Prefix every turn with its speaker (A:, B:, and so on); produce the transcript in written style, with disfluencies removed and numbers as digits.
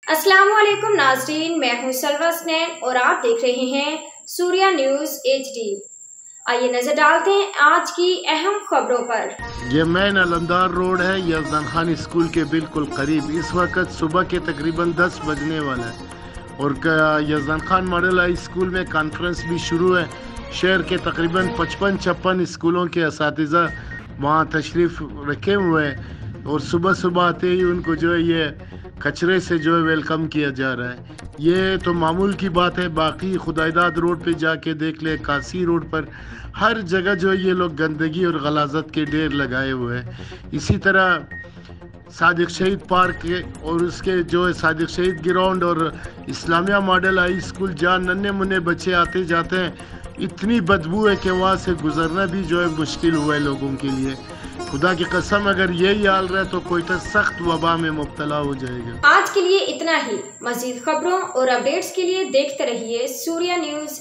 A: अस्सलाम वालेकुम नाज़रीन, मैं हूं सलवा स्नैन और आप देख रहे हैं सूर्या न्यूज़ HD। आइए नजर डालते हैं आज की अहम खबरों पर।
B: ये मेन अलंदार रोड है, यजदान खान स्कूल के बिल्कुल करीब। इस वक्त सुबह के तकरीबन 10 बजने वाला है और Yazdan Khan model high school में कॉन्फ्रेंस भी शुरू है। शहर के तकरीबन 55-56 स्कूलों के असातिज़ा वहाँ तशरीफ़ रखे हुए हैं और सुबह सुबह आते ही उनको जो है ये कचरे से जो है वेलकम किया जा रहा है। ये तो मामूल की बात है। बाकी खुदाइदाद रोड पे जाके देख ले, कासी रोड पर हर जगह जो है ये लोग गंदगी और गलाजत के ढेर लगाए हुए हैं। इसी तरह सादिक शहीद पार्क और उसके जो है सादिक शहीद ग्राउंड और इस्लामिया मॉडल हाई स्कूल जहाँ नन्हे मुन्ने बच्चे आते जाते हैं, इतनी बदबू है कि वहाँ से गुजरना भी जो है मुश्किल हुआ है लोगों के लिए। खुदा की कसम, अगर यही हाल रहा तो कोई तो सख्त वबा में मुब्तला हो जाएगा।
A: आज के लिए इतना ही। मजीद खबरों और अपडेट्स के लिए देखते रहिए सूर्या न्यूज़।